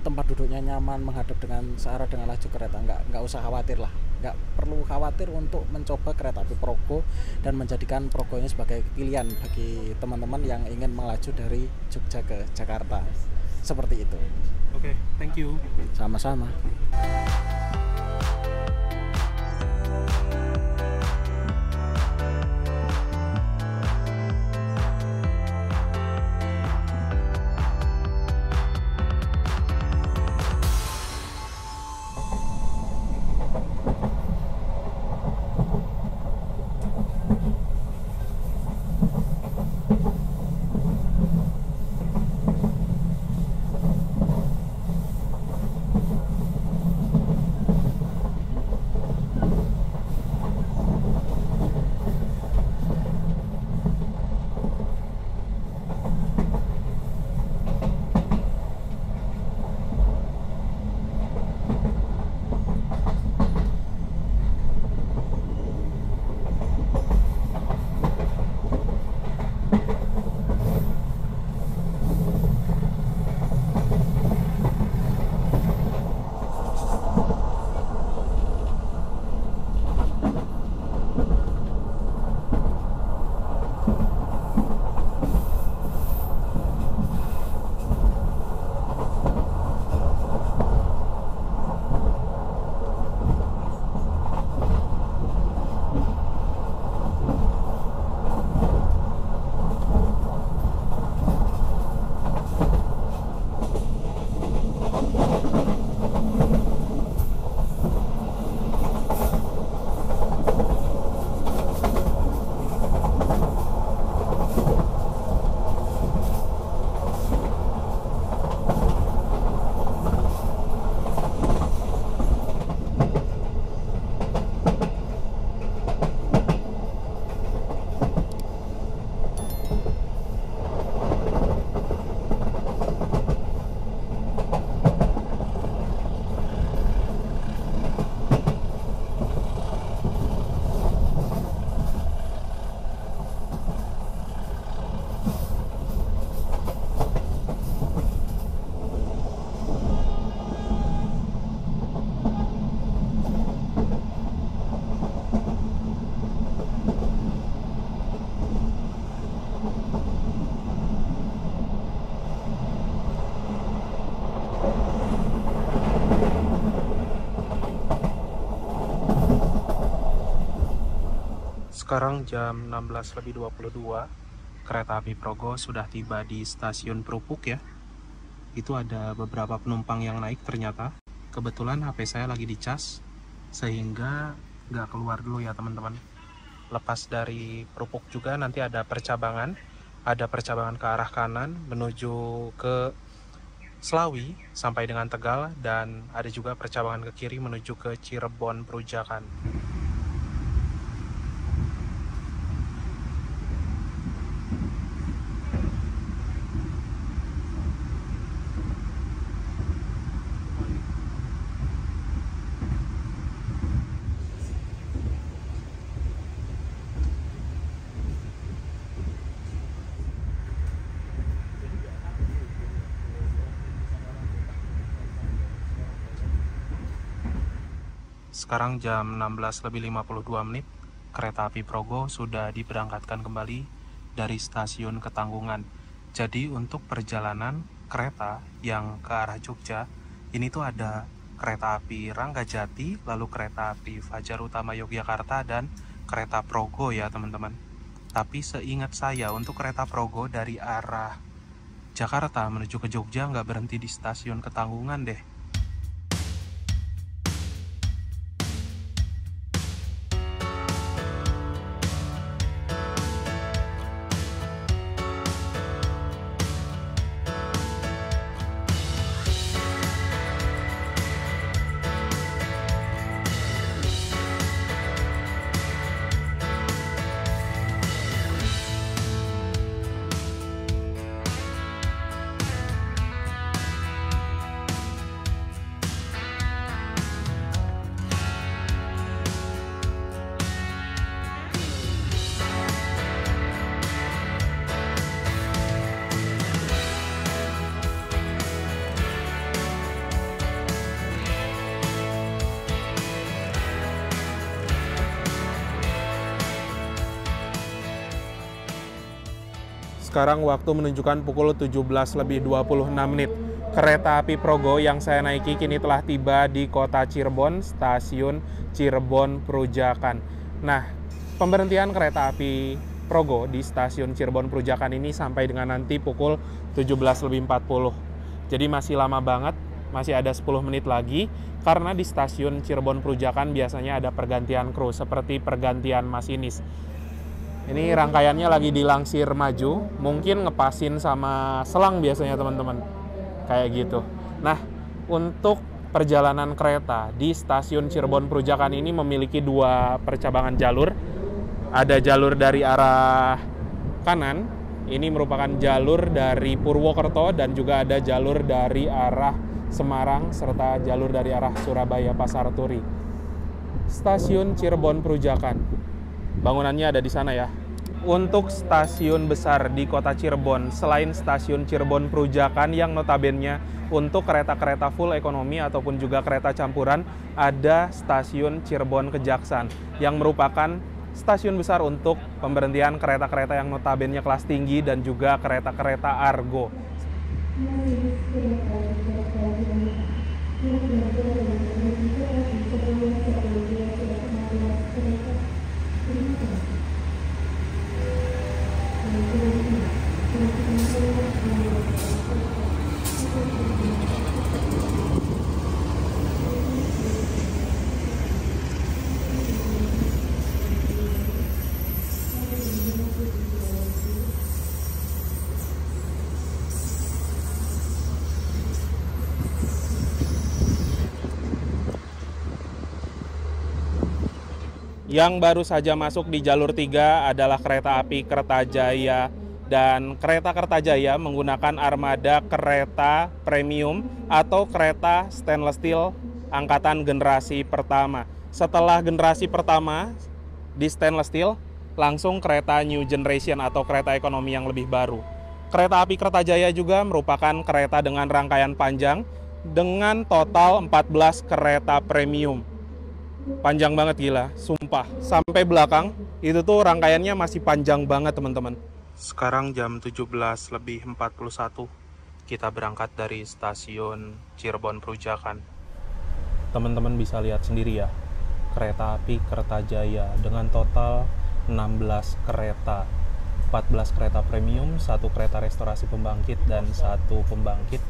tempat duduknya nyaman, menghadap dengan searah dengan laju kereta. Nggak usah khawatir lah, nggak perlu khawatir untuk mencoba kereta api Progo dan menjadikan Progo ini sebagai pilihan bagi teman-teman yang ingin melaju dari Jogja ke Jakarta. Seperti itu. Oke, thank you. Sama-sama. Sekarang jam 16.22, kereta api Progo sudah tiba di stasiun Perupuk ya. Itu ada beberapa penumpang yang naik ternyata. Kebetulan HP saya lagi dicas, sehingga nggak keluar dulu ya teman-teman. Lepas dari Perupuk juga nanti ada percabangan. Ada percabangan ke arah kanan menuju ke Slawi sampai dengan Tegal, dan ada juga percabangan ke kiri menuju ke Cirebon Perujakan. Sekarang jam 16.52, kereta api Progo sudah diberangkatkan kembali dari stasiun Ketanggungan. Jadi untuk perjalanan kereta yang ke arah Jogja, ini tuh ada kereta api Ranggajati, lalu kereta api Fajar Utama Yogyakarta, dan kereta Progo ya teman-teman. Tapi seingat saya untuk kereta Progo dari arah Jakarta menuju ke Jogja nggak berhenti di stasiun Ketanggungan deh. Sekarang waktu menunjukkan pukul 17.26. Kereta api Progo yang saya naiki kini telah tiba di kota Cirebon, stasiun Cirebon Perujakan. Nah, pemberhentian kereta api Progo di stasiun Cirebon Perujakan ini sampai dengan nanti pukul 17.40. Jadi masih lama banget, masih ada 10 menit lagi, karena di stasiun Cirebon Perujakan biasanya ada pergantian kru, seperti pergantian masinis. Ini rangkaiannya lagi dilangsir maju, mungkin ngepasin sama selang biasanya teman-teman, kayak gitu. Nah, untuk perjalanan kereta di stasiun Cirebon Perujakan ini memiliki dua percabangan jalur. Ada jalur dari arah kanan, ini merupakan jalur dari Purwokerto, dan juga ada jalur dari arah Semarang, serta jalur dari arah Surabaya Pasar Turi. Stasiun Cirebon Perujakan, bangunannya ada di sana ya. Untuk stasiun besar di kota Cirebon, selain stasiun Cirebon Perujakan yang notabene untuk kereta-kereta full ekonomi ataupun juga kereta campuran, ada stasiun Cirebon Kejaksan yang merupakan stasiun besar untuk pemberhentian kereta-kereta yang notabene kelas tinggi dan juga kereta-kereta argo. Yang baru saja masuk di jalur 3 adalah kereta api Kertajaya, dan kereta Kertajaya menggunakan armada kereta premium atau kereta stainless steel angkatan generasi pertama. Setelah generasi pertama di stainless steel, langsung kereta new generation atau kereta ekonomi yang lebih baru. Kereta api Kertajaya juga merupakan kereta dengan rangkaian panjang dengan total 14 kereta premium. Panjang banget gila, sumpah. Sampai belakang, itu tuh rangkaiannya masih panjang banget teman-teman. Sekarang jam 17.41, kita berangkat dari stasiun Cirebon Perujakan. Teman-teman bisa lihat sendiri ya, kereta api Kertajaya dengan total 16 kereta, 14 kereta premium, 1 kereta restorasi pembangkit, dan 1 pembangkit.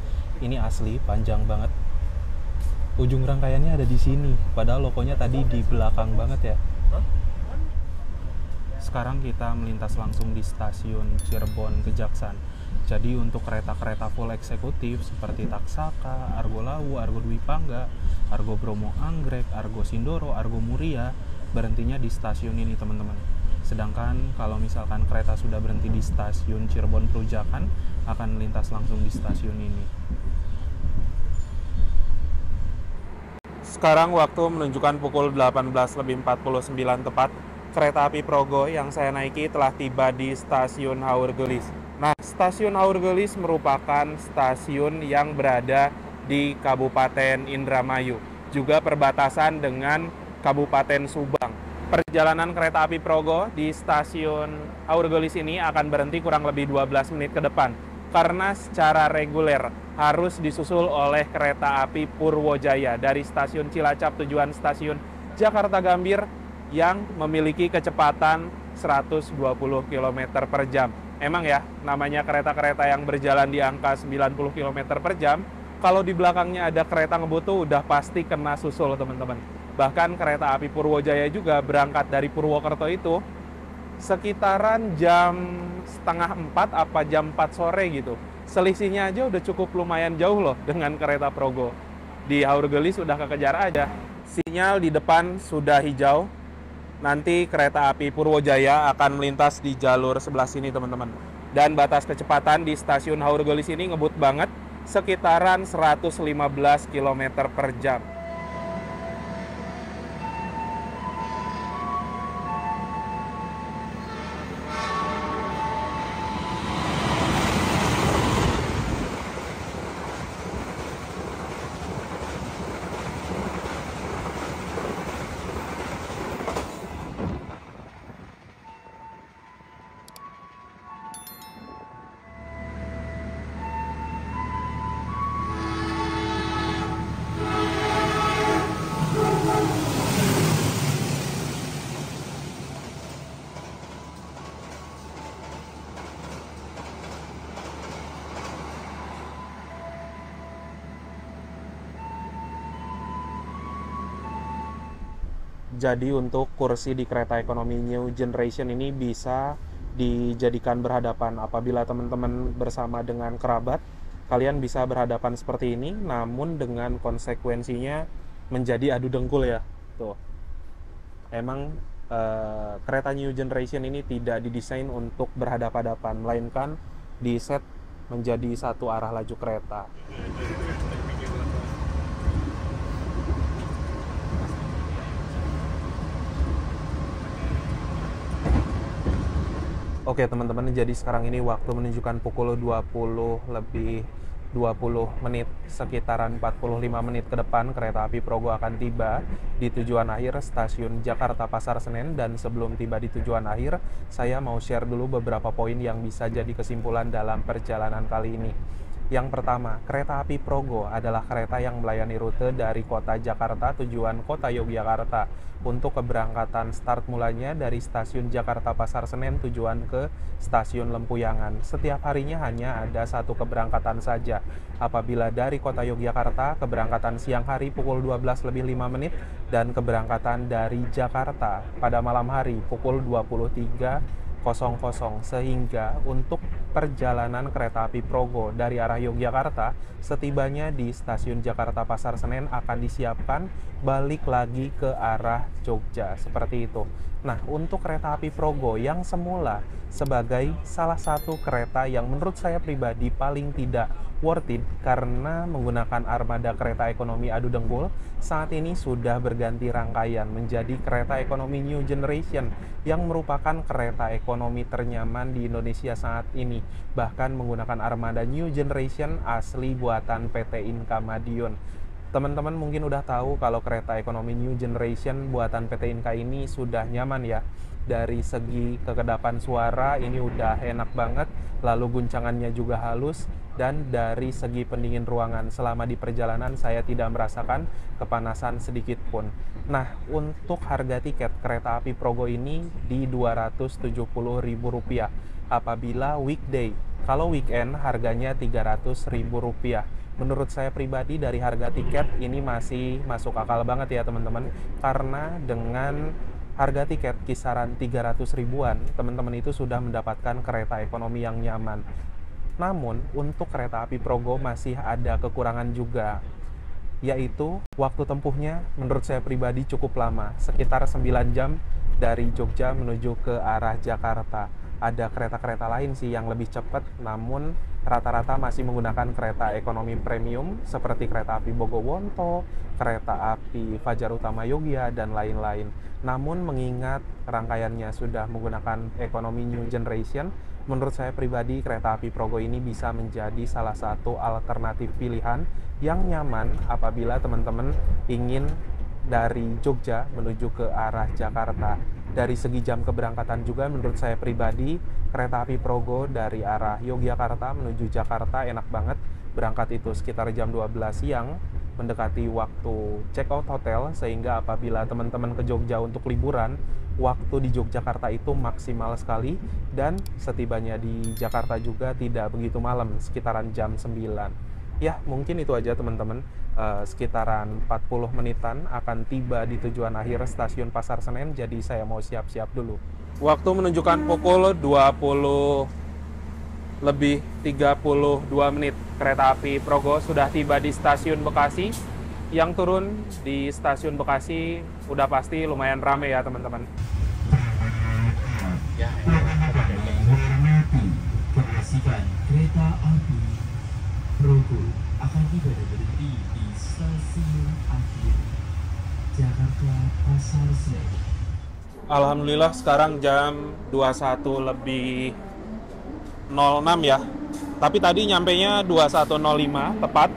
Ini asli panjang banget. Ujung rangkaiannya ada di sini, padahal logonya tadi di belakang banget ya. Sekarang kita melintas langsung di stasiun Cirebon Kejaksan. Jadi untuk kereta-kereta full eksekutif seperti Taksaka, Argo Lawu, Argo Dwi Pangga, Argo Bromo Anggrek, Argo Sindoro, Argo Muria berhentinya di stasiun ini teman-teman. Sedangkan kalau misalkan kereta sudah berhenti di stasiun Cirebon Perujakan, akan melintas langsung di stasiun ini. Sekarang waktu menunjukkan pukul 18.49 tepat. Kereta api Progo yang saya naiki telah tiba di stasiun Haur Gelis. Nah, stasiun Haur Gelis merupakan stasiun yang berada di Kabupaten Indramayu, juga perbatasan dengan Kabupaten Subang. Perjalanan kereta api Progo di stasiun Haur Gelis ini akan berhenti kurang lebih 12 menit ke depan, karena secara reguler harus disusul oleh kereta api Purwojaya dari stasiun Cilacap tujuan stasiun Jakarta Gambir yang memiliki kecepatan 120 km per jam. Emang ya, namanya kereta-kereta yang berjalan di angka 90 km per jam, kalau di belakangnya ada kereta ngebut tuh udah pasti kena susul teman-teman. Bahkan kereta api Purwojaya juga berangkat dari Purwokerto itu sekitaran jam setengah 4 apa jam 4 sore gitu. Selisihnya aja udah cukup lumayan jauh loh dengan kereta Progo. Di Haur Gelis udah kekejar aja. Sinyal di depan sudah hijau. Nanti kereta api Purwojaya akan melintas di jalur sebelah sini teman-teman. Dan batas kecepatan di stasiun Haur Gelis ini ngebut banget, sekitaran 115 km per jam. Jadi untuk kursi di kereta ekonomi New Generation ini bisa dijadikan berhadapan. Apabila teman-teman bersama dengan kerabat, kalian bisa berhadapan seperti ini, namun dengan konsekuensinya menjadi adu dengkul ya. Tuh. Emang kereta New Generation ini tidak didesain untuk berhadapan-hadapan, melainkan diset menjadi satu arah laju kereta. Oke teman-teman, jadi sekarang ini waktu menunjukkan pukul 20 lebih 20 menit, sekitaran 45 menit ke depan kereta api Progo akan tiba di tujuan akhir stasiun Jakarta Pasar Senen. Dan sebelum tiba di tujuan akhir, saya mau share dulu beberapa poin yang bisa jadi kesimpulan dalam perjalanan kali ini. Yang pertama, kereta api Progo adalah kereta yang melayani rute dari kota Jakarta tujuan kota Yogyakarta. Untuk keberangkatan start mulanya dari stasiun Jakarta Pasar Senen tujuan ke stasiun Lempuyangan. Setiap harinya hanya ada satu keberangkatan saja. Apabila dari kota Yogyakarta, keberangkatan siang hari pukul 12 lebih 5 menit dan keberangkatan dari Jakarta pada malam hari pukul 23.00, sehingga untuk perjalanan kereta api Progo dari arah Yogyakarta setibanya di stasiun Jakarta Pasar Senen akan disiapkan balik lagi ke arah Jogja, seperti itu. Nah, untuk kereta api Progo yang semula sebagai salah satu kereta yang menurut saya pribadi paling tidak worth it karena menggunakan armada kereta ekonomi adu dengkul, saat ini sudah berganti rangkaian menjadi kereta ekonomi New Generation yang merupakan kereta ekonomi ternyaman di Indonesia saat ini, bahkan menggunakan armada New Generation asli buatan PT Inka Madiun. Teman-teman mungkin udah tahu kalau kereta ekonomi New Generation buatan PT Inka ini sudah nyaman ya. Dari segi kekedapan suara ini udah enak banget, lalu guncangannya juga halus. Dan dari segi pendingin ruangan, selama di perjalanan saya tidak merasakan kepanasan sedikit pun. Nah, untuk harga tiket kereta api Progo ini di Rp270.000 apabila weekday. Kalau weekend harganya Rp300.000. Menurut saya pribadi dari harga tiket ini masih masuk akal banget ya teman-teman. Karena dengan harga tiket kisaran 300 ribuan, teman-teman itu sudah mendapatkan kereta ekonomi yang nyaman. Namun, untuk kereta api Progo masih ada kekurangan juga, yaitu waktu tempuhnya menurut saya pribadi cukup lama, sekitar 9 jam dari Jogja menuju ke arah Jakarta. Ada kereta-kereta lain sih yang lebih cepat, namun rata-rata masih menggunakan kereta ekonomi premium seperti kereta api Bogowonto, kereta api Fajar Utama Yogya, dan lain-lain. Namun mengingat rangkaiannya sudah menggunakan ekonomi new generation, menurut saya pribadi kereta api Progo ini bisa menjadi salah satu alternatif pilihan yang nyaman apabila teman-teman ingin dari Jogja menuju ke arah Jakarta. Dari segi jam keberangkatan juga menurut saya pribadi kereta api Progo dari arah Yogyakarta menuju Jakarta enak banget. Berangkat itu sekitar jam 12 siang, mendekati waktu check out hotel, sehingga apabila teman-teman ke Jogja untuk liburan, waktu di Yogyakarta itu maksimal sekali, dan setibanya di Jakarta juga tidak begitu malam, sekitaran jam 9. Ya, mungkin itu aja teman-teman. Sekitaran 40 menitan akan tiba di tujuan akhir stasiun Pasar Senen, jadi saya mau siap-siap dulu. Waktu menunjukkan pukul 20:32 menit. Kereta api Progo sudah tiba di stasiun Bekasi. Yang turun di stasiun Bekasi udah pasti lumayan rame ya teman-teman. Kepastikan kereta api Progo akan tiba dan berhenti di stasiun akhir Jakarta Pasar Senen. Alhamdulillah sekarang jam 21:06 ya. Tapi tadi nyampenya 21:05 tepat.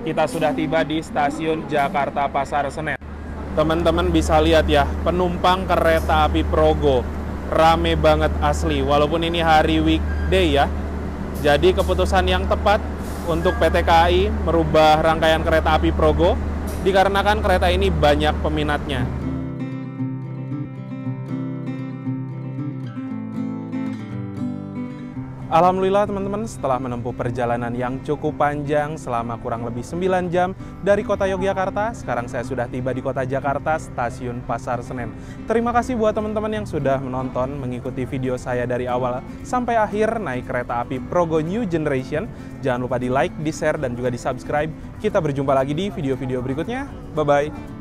Kita sudah tiba di stasiun Jakarta Pasar Senen. Teman-teman bisa lihat ya, penumpang kereta api Progo rame banget asli. Walaupun ini hari weekday ya. Jadi keputusan yang tepat untuk PT KAI merubah rangkaian kereta api Progo dikarenakan kereta ini banyak peminatnya. Alhamdulillah teman-teman, setelah menempuh perjalanan yang cukup panjang selama kurang lebih 9 jam dari kota Yogyakarta, sekarang saya sudah tiba di kota Jakarta, stasiun Pasar Senen. Terima kasih buat teman-teman yang sudah menonton, mengikuti video saya dari awal sampai akhir naik kereta api Progo New Generation. Jangan lupa di like, di share, dan juga di subscribe. Kita berjumpa lagi di video-video berikutnya. Bye-bye.